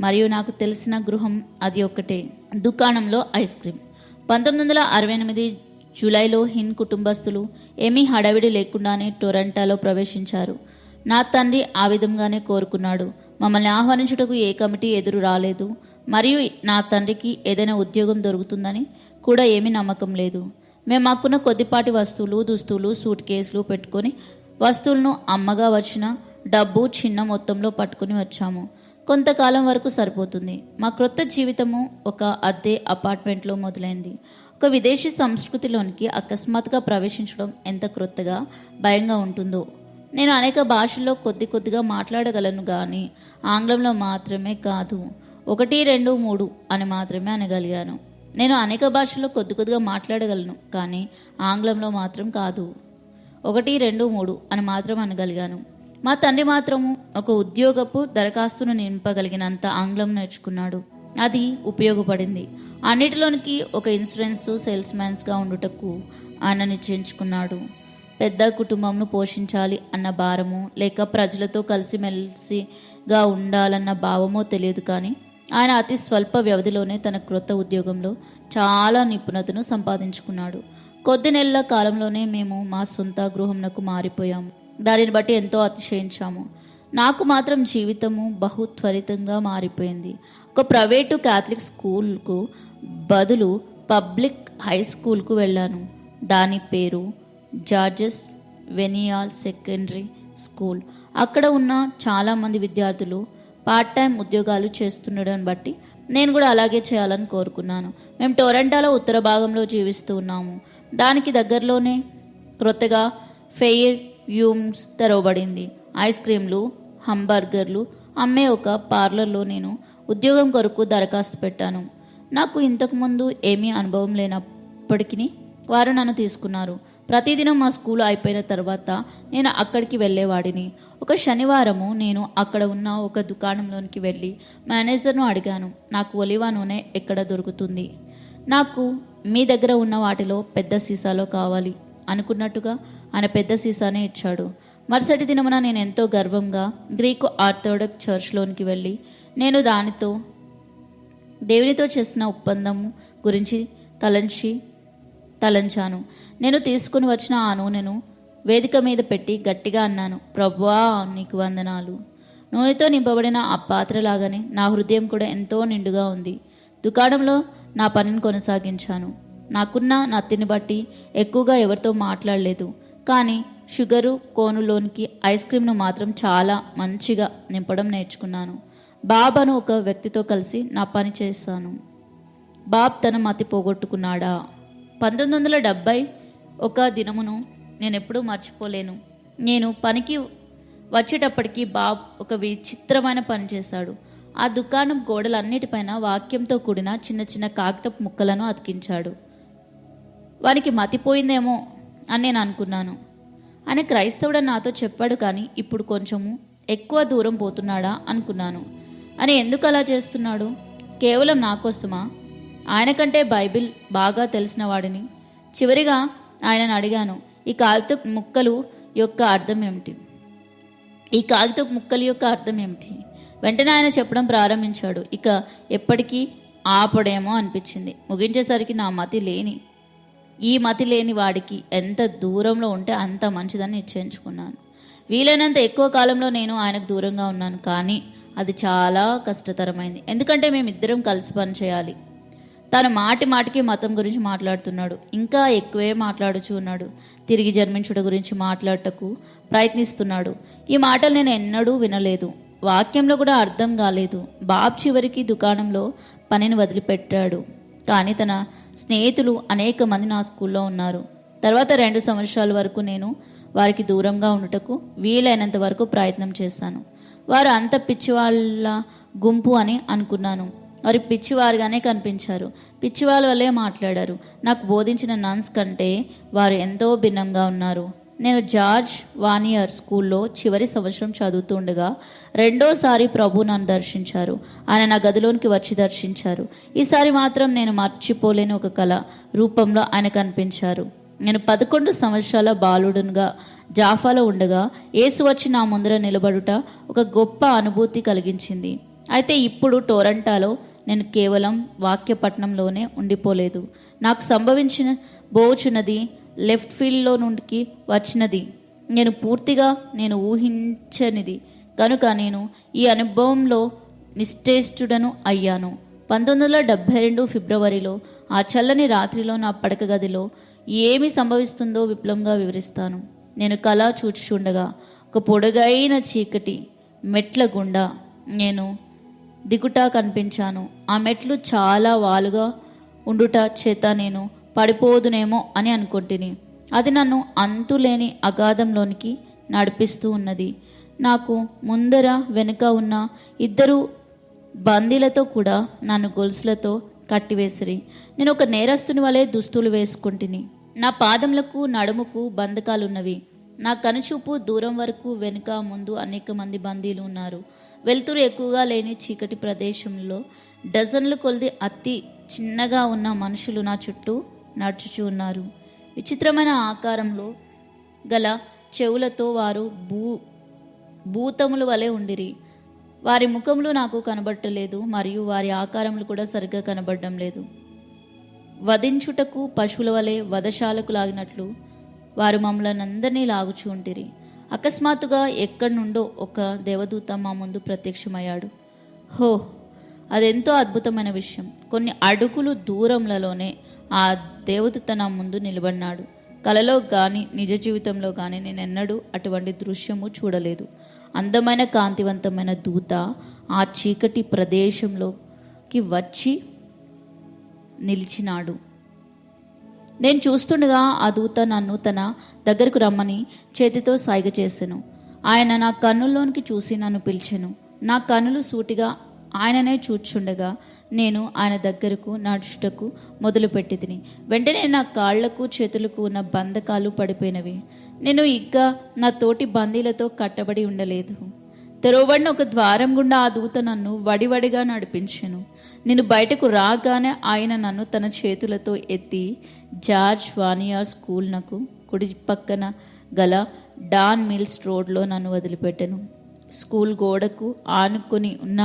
మరియు నాకు తెలిసిన గృహం అది ఒక్కటే, దుకాణంలో ఐస్ క్రీమ్. 1968 జూలైలో హిన్ కుటుంబస్తులు ఏమీ హడావిడి లేకుండానే టొరంటోలో ప్రవేశించారు. నా తండ్రి ఆ విధంగానే కోరుకున్నాడు. మమ్మల్ని ఆహ్వానించుటకు ఏ కమిటీ ఎదురు రాలేదు. మరియు నా తండ్రికి ఏదైనా ఉద్యోగం దొరుకుతుందని కూడా ఏమీ నమ్మకం లేదు. మేము మాకున్న కొద్దిపాటి వస్తువులు, దుస్తులు, సూట్ కేసులు పెట్టుకొని వస్తువులను అమ్మగా వచ్చిన డబ్బు చిన్న మొత్తంలో పట్టుకుని వచ్చాము. కొంతకాలం వరకు సరిపోతుంది. మా క్రొత్త జీవితము ఒక అద్దె అపార్ట్మెంట్లో మొదలైంది. ఒక విదేశీ సంస్కృతిలోనికి అకస్మాత్తుగా ప్రవేశించడం ఎంత క్రొత్తగా, భయంగా ఉంటుందో. నేను అనేక భాషల్లో కొద్దిగా మాట్లాడగలను, కానీ ఆంగ్లంలో మాత్రమే కాదు. 1, 2, 3 అని మాత్రమే అనగలిగాను. నేను అనేక భాషల్లో కొద్దిగా మాట్లాడగలను, కానీ ఆంగ్లంలో మాత్రం కాదు. 1, 2, 3 అని మాత్రం అనగలిగాను. మా తండ్రి మాత్రము ఒక ఉద్యోగపు దరఖాస్తును నింపగలిగినంత ఆంగ్లం నేర్చుకున్నాడు. అది ఉపయోగపడింది. అన్నిటిలోనికి ఒక ఇన్సూరెన్స్ సేల్స్ మ్యాన్స్గా ఉండుటకు ఆయన నిశ్చయించుకున్నాడు. పెద్ద కుటుంబంను పోషించాలి అన్న భారమో, లేక ప్రజలతో కలిసిమెలిసిగా ఉండాలన్న భావమో తెలియదు, కానీ ఆయన అతి స్వల్ప వ్యవధిలోనే తన క్రొత్త ఉద్యోగంలో చాలా నిపుణతను సంపాదించుకున్నాడు. కొద్ది నెలల కాలంలోనే మేము మా సొంత గృహంనకు మారిపోయాము. దానిని బట్టి ఎంతో అతిశయించాము. నాకు మాత్రం జీవితము బహు త్వరితంగా మారిపోయింది. ఒక ప్రైవేటు క్యాథలిక్ స్కూల్కు బదులు పబ్లిక్ హై స్కూల్కు వెళ్ళాను. దాని పేరు జార్జెస్ వెనియాల్ సెకండరీ స్కూల్. అక్కడ ఉన్న చాలామంది విద్యార్థులు పార్ట్ టైం ఉద్యోగాలు చేస్తుండడం బట్టి నేను కూడా అలాగే చేయాలని కోరుకున్నాను. మేము టొరంటోలో ఉత్తర భాగంలో జీవిస్తూ ఉన్నాము. దానికి దగ్గరలోనే క్రొత్తగా ఫెయిర్ యూమ్స్ తెరవబడింది. ఐస్ క్రీమ్లు, హంబర్గర్లు అమ్మే ఒక పార్లర్లో నేను ఉద్యోగం కొరకు దరఖాస్తు పెట్టాను. నాకు ఇంతకుముందు ఏమీ అనుభవం లేనప్పటికీ వారు నన్ను తీసుకున్నారు. ప్రతిదినం మా స్కూల్ అయిపోయిన తర్వాత నేను అక్కడికి వెళ్ళేవాడిని. ఒక శనివారము నేను అక్కడ ఉన్న ఒక దుకాణంలోనికి వెళ్ళి మేనేజర్ను అడిగాను, నాకు ఒలివ నూనె ఎక్కడ దొరుకుతుంది? నాకు మీ దగ్గర ఉన్న వాటిలో పెద్ద సీసాలో కావాలి అనుకున్నట్టుగా ఆయన పెద్ద సీసానే ఇచ్చాడు. మరుసటి దినమున నేను ఎంతో గర్వంగా గ్రీకు ఆర్థోడాక్స్ చర్చ్లోనికి వెళ్ళి నేను దేవునితో చేసిన ఒప్పందం గురించి తలంచాను. నేను తీసుకుని వచ్చిన ఆ నూనెను వేదిక మీద పెట్టి గట్టిగా అన్నాను, ప్రభువా నీకు వందనాలు. నూనెతో నింపబడిన ఆ పాత్రలాగానే నా హృదయం కూడా ఎంతో నిండుగా ఉంది. దుకాణంలో నా పనిని కొనసాగించాను. నాకున్న నత్తిని బట్టి ఎక్కువగా ఎవరితో మాట్లాడలేదు. కానీ షుగరు కోనులోనికి ఐస్ క్రీమ్ను మాత్రం చాలా మంచిగా నింపడం నేర్చుకున్నాను. బాబ్ అను ఒక వ్యక్తితో కలిసి నా పని చేస్తాను. బాబ్ తన మతి పోగొట్టుకున్నాడా? 1970 ఒక దినమును నేను ఎప్పుడూ మర్చిపోలేను. నేను పనికి వచ్చేటప్పటికి బాబ్ ఒక విచిత్రమైన పని చేశాడు. ఆ దుకాణం గోడలన్నిటిపైన వాక్యంతో కూడిన చిన్న చిన్న కాగితపు ముక్కలను అతికించాడు. వానికి మతిపోయిందేమో అని నేను అనుకున్నాను. ఆయన క్రైస్తవుడని నాతో చెప్పాడు, కానీ ఇప్పుడు కొంచెము ఎక్కువ దూరం పోతున్నాడా అనుకున్నాను. అని ఎందుకు అలా చేస్తున్నాడు? కేవలం నా కోసమా? ఆయనకంటే బైబిల్ బాగా తెలిసిన వాడిని. చివరిగా ఆయనను అడిగాను, ఈ కాగితపు ముక్కల యొక్క అర్థం ఏమిటి? వెంటనే ఆయన చెప్పడం ప్రారంభించాడు. ఇక ఎప్పటికీ ఆపడేమో అనిపించింది. ముగించేసరికి ఈ మతి లేని వాడికి ఎంత దూరంలో ఉంటే అంత మంచిదని నిశ్చయించుకున్నాను. వీలైనంత ఎక్కువ కాలంలో నేను ఆయనకు దూరంగా ఉన్నాను. కానీ అది చాలా కష్టతరమైంది. ఎందుకంటే మేమిద్దరం కలిసి పని చేయాలి. తను మాటికి మతం గురించి మాట్లాడుతున్నాడు. ఇంకా ఎక్కువే మాట్లాడుచూ ఉన్నాడు. తిరిగి జన్మించుట గురించి మాట్లాడటకు ప్రయత్నిస్తున్నాడు. ఈ మాటలు నేను ఎన్నడూ వినలేదు. వాక్యంలో కూడా అర్థం కాలేదు. బాబ్ చివరికి దుకాణంలో పనిని వదిలిపెట్టాడు. కానీ తన స్నేహితులు అనేక మంది నా స్కూల్లో ఉన్నారు. తర్వాత 2 సంవత్సరాల వరకు నేను వారికి దూరంగా ఉండుటకు వీలైనంత వరకు ప్రయత్నం చేశాను. వారు అంత పిచ్చివాళ్ళ గుంపు అని అనుకున్నాను. వారు పిచ్చివారుగానే కనిపించారు. పిచ్చివాళ్ళ వల్లే మాట్లాడారు. నాకు బోధించిన నన్స్ కంటే వారు ఎంతో భిన్నంగా ఉన్నారు. నేను జార్జ్ వానియర్ స్కూల్లో చివరి సంవత్సరం చదువుతుండగా రెండోసారి ప్రభు నన్ను దర్శించారు. ఆయన నా గదిలోనికి వచ్చి దర్శించారు. ఈసారి మాత్రం నేను మర్చిపోలేని ఒక కళ రూపంలో ఆయన కనిపించారు. నేను 11 సంవత్సరాల బాలుడుగా జాఫాలో ఉండగా యేసు వచ్చి నా ముందర నిలబడుట ఒక గొప్ప అనుభూతి కలిగించింది. అయితే ఇప్పుడు టొరంటోలో నేను కేవలం వాక్యపట్నంలోనే ఉండిపోలేదు. నాకు సంభవించబోచున్నది లెఫ్ట్ ఫీల్డ్లో నుండి వచ్చినది. నేను ఊహించనిది కనుక నేను ఈ అనుభవంలో నిశ్చేష్టుడను అయ్యాను. 1972 ఫిబ్రవరిలో ఆ చల్లని రాత్రిలో నా పడక గదిలో ఏమి సంభవిస్తుందో విప్లవంగా వివరిస్తాను. నేను కళ చూచుచుండగా ఒక పొడుగైన చీకటి మెట్ల గుండా నేను దిగుట కనిపించాను. ఆ మెట్లు చాలా వాలుగా ఉండుట చేత నేను పడిపోదునేమో అని అనుకుంటుని. అది నన్ను అంతులేని అగాధంలోనికి నడిపిస్తూ ఉన్నది. నాకు ముందర వెనుక ఉన్న 2 బందీలతో కూడా నన్ను గొలుసులతో కట్టివేసిరి. నేను ఒక నేరస్తుని వలె దుస్తులు వేసుకుంటుని. నా పాదములకు నడుముకు బంధకాలున్నవి. నా కనుచూపు దూరం వరకు వెనుక ముందు అనేక మంది బందీలు ఉన్నారు. వెలుతురు ఎక్కువగా లేని చీకటి ప్రదేశంలో డజన్లు కొలది అతి చిన్నగా ఉన్న మనుషులు నా చుట్టూ నడుచుచూ ఉన్నారు. విచిత్రమైన ఆకారంలో గల చెవులతో వారు భూతముల వలె ఉండిరి. వారి ముఖములు నాకు కనబడలేదు, మరియు వారి ఆకారములు కూడా సరిగ్గా కనబడడం లేదు. వధించుటకు పశువుల వలె వధశాలకు లాగినట్లు వారు మమ్మల్ని అందరినీ లాగుచూ ఉంటిరి. అకస్మాత్తుగా ఎక్కడి నుండో ఒక దేవదూత మా ముందు ప్రత్యక్షమయ్యాడు. అదెంతో అద్భుతమైన విషయం. కొన్ని అడుగులు దూరంలోనే ఆ దేవదూత నా ముందు నిలబడినాడు. కలలో కానీ నిజ జీవితంలో కానీ నేను ఎన్నడూ అటువంటి దృశ్యము చూడలేదు. అందమైన కాంతివంతమైన దూత ఆ చీకటి ప్రదేశంలోకి వచ్చి నిలిచినాడు. నేను చూస్తుండగా ఆ దూత నన్ను తన దగ్గరకు రమ్మని చేతితో సైగ చేసెను. ఆయన నా కన్నుల్లోనికి చూసి నన్ను పిలిచెను. నా కన్నులు సూటిగా ఆయననే చూచుండగా నేను ఆయన దగ్గరకు నడుచుటకు మొదలుపెట్టి తిని వెంటనే నా కాళ్లకు చేతులకు ఉన్న బంధకాలు పడిపోయినవి. నేను ఇంకా నా తోటి బందీలతో కట్టబడి ఉండలేదు. తెరవబడిన ఒక ద్వారం గుండా ఆ దూత నన్ను వడివడిగా నడిపించెను. నేను బయటకు రాగానే ఆయన నన్ను తన చేతులతో ఎత్తి జార్జ్ వానియర్ స్కూల్నకు కుడి పక్కన గల డాన్ మిల్స్ రోడ్లో నన్ను వదిలిపెట్టెను. స్కూల్ గోడకు ఆనుకొని ఉన్న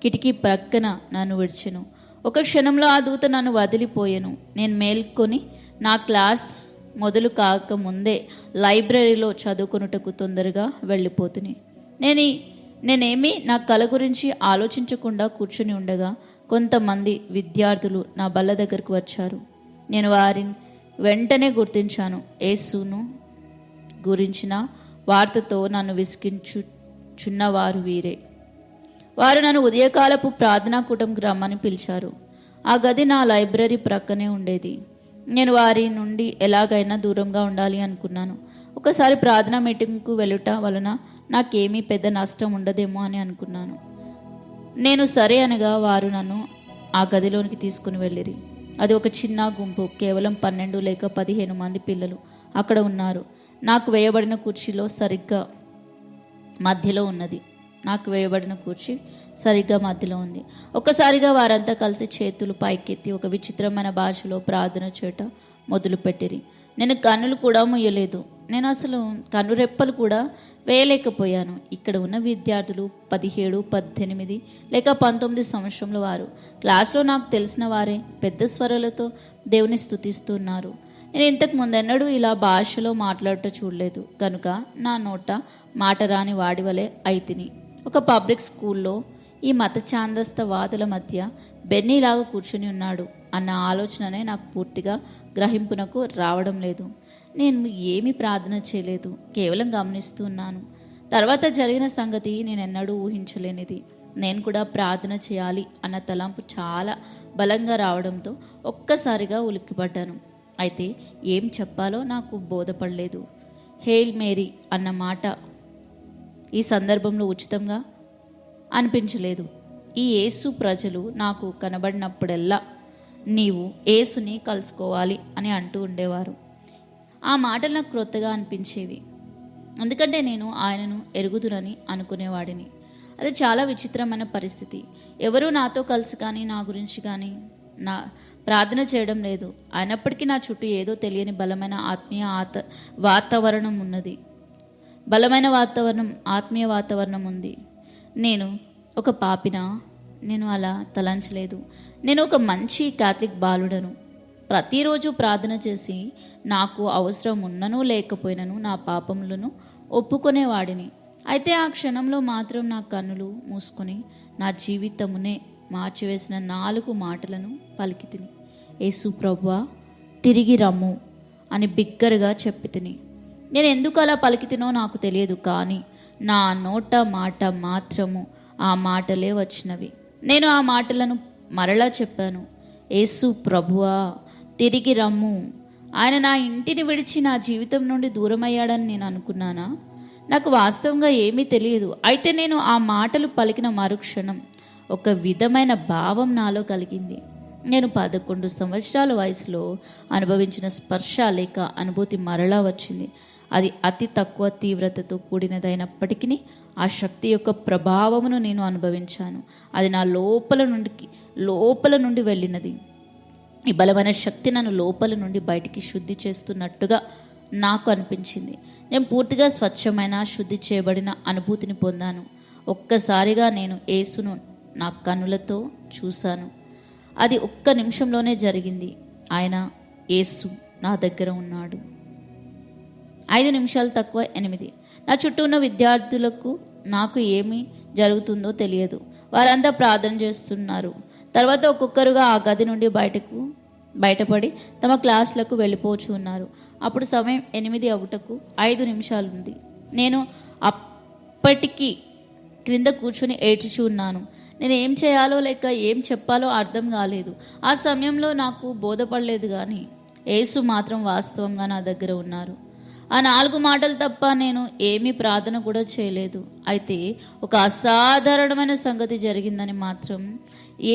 కిటికీ ప్రక్కన నన్ను విడిచెను. ఒక క్షణంలో ఆ దూత నన్ను వదిలిపోయాను. నేను మేల్కొని నా క్లాస్ మొదలు కాక ముందే లైబ్రరీలో చదువుకొనుటకు తొందరగా వెళ్ళిపోతుని. నేనేమి నా కళ గురించి ఆలోచించకుండా కూర్చుని ఉండగా కొంతమంది విద్యార్థులు నా బల్ల దగ్గరకు వచ్చారు. నేను వారిని వెంటనే గుర్తించాను. యేసును గురించిన వార్తతో నన్ను విసిగించుచున్నవారు వీరే. వారు నన్ను ఉదయకాలపు ప్రార్థనా కూటమికి రమ్మని పిలిచారు. ఆ గది నా లైబ్రరీ ప్రక్కనే ఉండేది. నేను వారి నుండి ఎలాగైనా దూరంగా ఉండాలి అనుకున్నాను. ఒకసారి ప్రార్థనా మీటింగ్కు వెళ్ళుట వలన నాకేమీ పెద్ద నష్టం ఉండదేమో అని అనుకున్నాను. నేను సరే అనగా వారు నన్ను ఆ గదిలోనికి తీసుకుని వెళ్ళిరి. అది ఒక చిన్న గుంపు, కేవలం 12 లేక 15 మంది పిల్లలు అక్కడ ఉన్నారు. నాకు వేయబడిన కుర్చీలో సరిగ్గా మధ్యలో ఉన్నది. సరిగ్గా మధ్యలో ఉంది. ఒక్కసారిగా వారంతా కలిసి చేతులు పైకెత్తి ఒక విచిత్రమైన భాషలో ప్రార్థన చేయటం మొదలుపెట్టిరి. నేను కన్నులు కూడా ముయ్యలేదు. నేను అసలు కన్నురెప్పలు కూడా వేయలేకపోయాను. ఇక్కడ ఉన్న విద్యార్థులు 17, 18 లేక 19 సంవత్సరంలో వారు. క్లాస్లో నాకు తెలిసిన వారే పెద్ద స్వరాలతో దేవుని స్తుతిస్తున్నారు. నేను ఇంతకు ముందెన్నడూ ఇలా భాషలో మాట్లాడటం చూడలేదు. కనుక నా నోట మాట రాని వాడి వలె అయితిని. ఒక పబ్లిక్ స్కూల్లో ఈ మత ఛాందస్తవాదుల మధ్య బెన్నీలాగా కూర్చుని ఉన్నాడు అన్న ఆలోచననే నాకు పూర్తిగా గ్రహింపునకు రావడం లేదు. నేను ఏమీ ప్రార్థన చేయలేదు, కేవలం గమనిస్తూ ఉన్నాను. తర్వాత జరిగిన సంగతి నేను ఎన్నడూ ఊహించలేనిది. నేను కూడా ప్రార్థన చేయాలి అన్న తలంపు చాలా బలంగా రావడంతో ఒక్కసారిగా ఉలిక్కిపడ్డాను. అయితే ఏం చెప్పాలో నాకు బోధపడలేదు. హేల్ మేరీ అన్న మాట ఈ సందర్భంలో ఉచితంగా అనిపించలేదు. ఈ యేసు ప్రజలు నాకు కనబడినప్పుడల్లా నీవు యేసుని కలుసుకోవాలి అని అంటూ ఉండేవారు. ఆ మాటలు నాకు క్రొత్తగా అనిపించేవి. ఎందుకంటే నేను ఆయనను ఎరుగుదునని అనుకునేవాడిని. అది చాలా విచిత్రమైన పరిస్థితి. ఎవరూ నాతో కలిసి కానీ నా గురించి కానీ నా ప్రార్థన చేయడం లేదు. అయినప్పటికీ నా చుట్టూ ఏదో తెలియని బలమైన వాతావరణం ఉన్నది. ఆత్మీయ వాతావరణం ఉంది. నేను ఒక పాపినా? నేను అలా తలంచలేదు. నేను ఒక మంచి కాథలిక్ బాలుడను. ప్రతిరోజు ప్రార్థన చేసి నాకు అవసరం ఉన్నను లేకపోయినను నా పాపములను ఒప్పుకునేవాడిని. అయితే ఆ క్షణంలో మాత్రం నా కన్నులు మూసుకొని నా జీవితమునే మార్చివేసిన 4 మాటలను పలికి తిని. యేసు ప్రభువా, తిరిగి రమ్ము అని బిగ్గరగా చెప్పి తిని. నేను ఎందుకు అలా పలికితినో నాకు తెలియదు, కానీ నా నోట మాట మాత్రము ఆ మాటలే వచ్చినవి. నేను ఆ మాటలను మరలా చెప్పాను. యేసు ప్రభువా, తిరిగి రమ్ము. ఆయన నా ఇంటిని విడిచి నా జీవితం నుండి దూరమయ్యాడని నేను అనుకున్నానా? నాకు వాస్తవంగా ఏమీ తెలియదు. అయితే నేను ఆ మాటలు పలికిన మరుక్షణం ఒక విధమైన భావం నాలో కలిగింది. నేను 11 సంవత్సరాల వయసులో అనుభవించిన స్పర్శ లేక అనుభూతి మరలా వచ్చింది. అది అతి తక్కువ తీవ్రతతో కూడినదైనప్పటికీ ఆ శక్తి యొక్క ప్రభావమును నేను అనుభవించాను. అది నా లోపల నుండి వెళ్ళినది. ఈ బలమైన శక్తి నన్ను లోపల నుండి బయటికి శుద్ధి చేస్తున్నట్టుగా నాకు అనిపించింది. నేను పూర్తిగా స్వచ్ఛమైన శుద్ధి చేయబడిన అనుభూతిని పొందాను. ఒక్కసారిగా నేను యేసును నా కన్నులతో చూశాను. అది ఒక్క నిమిషంలోనే జరిగింది. యేసు నా దగ్గర ఉన్నాడు. 5 నిమిషాలు తక్కువ 8. నా చుట్టూ ఉన్న విద్యార్థులకు నాకు ఏమి జరుగుతుందో తెలియదు. వారంతా ప్రార్థన చేస్తున్నారు. తర్వాత ఒక్కొక్కరుగా ఆ గది నుండి బయటకు బయటపడి తమ క్లాసులకు వెళ్ళిపోచు ఉన్నారు. అప్పుడు సమయం 8 అగుటకు 5 నిమిషాలు ఉంది. నేను అప్పటికి క్రింద కూర్చొని ఏడ్చుచూ ఉన్నాను. నేను ఏం చేయాలో లేక ఏం చెప్పాలో అర్థం కాలేదు. ఆ సమయంలో నాకు బోధపడలేదు, కానీ యేసు మాత్రం వాస్తవంగా నా దగ్గర ఉన్నారు. ఆ 4 మాటలు తప్ప నేను ఏమీ ప్రార్థన కూడా చేయలేదు. అయితే ఒక అసాధారణమైన సంగతి జరిగిందని మాత్రం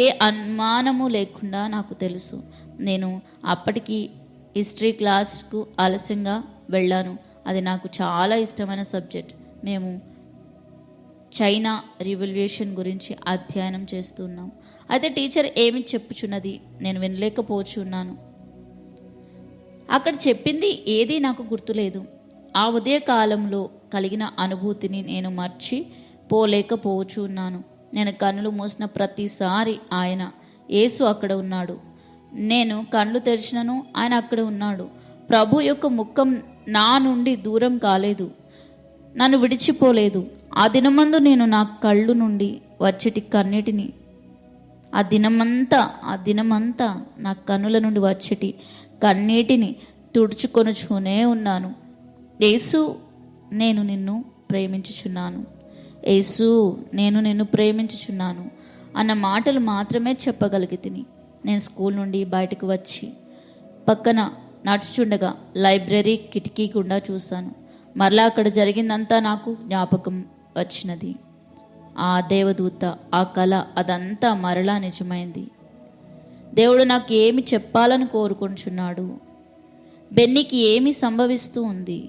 ఏ అనుమానము లేకుండా నాకు తెలుసు. నేను అప్పటికి హిస్టరీ క్లాస్కు ఆలస్యంగా వెళ్ళాను. అది నాకు చాలా ఇష్టమైన సబ్జెక్ట్. మేము చైనా రివల్యూషన్ గురించి అధ్యయనం చేస్తున్నాం. అయితే టీచర్ ఏమి చెప్పుచున్నది నేను వినలేకపోచున్నాను. అక్కడ చెప్పింది ఏదీ నాకు గుర్తులేదు. ఆ ఉదయకాలంలో కలిగిన అనుభూతిని నేను మర్చిపోలేకపోచున్నాను. నేను కన్నులు మూసిన ప్రతిసారి ఆయన యేసు అక్కడ ఉన్నాడు. నేను కళ్ళు తెరిచినను ఆయన అక్కడ ఉన్నాడు. ప్రభు యొక్క ముఖం నా నుండి దూరం కాలేదు, నన్ను విడిచిపోలేదు. ఆ దినమందు నేను నా కళ్ళు నుండి వచ్చేటి కన్నీటిని ఆ దినమంతా నా కన్నుల నుండి వచ్చేటి కన్నీటిని తుడుచుకొనుచూనే ఉన్నాను. యేసు నేను నిన్ను ప్రేమించుచున్నాను, యేసు నేను నిన్ను ప్రేమించుచున్నాను అన్న మాటలు మాత్రమే చెప్పగలిగితిని. నేను స్కూల్ నుండి బయటకు వచ్చి పక్కన నడుచుచుండగా లైబ్రరీ కిటికీ గుండా చూశాను. మరలా అక్కడ జరిగిందంతా నాకు జ్ఞాపకం వచ్చినది. ఆ దేవదూత, ఆ కళ, అదంతా మరలా నిజమైంది. దేవుడు నాకు ఏమి చెప్పాలని కోరుకుంటున్నాడు? బెన్నీకి ఏమి సంభవిస్తూ ఉంది?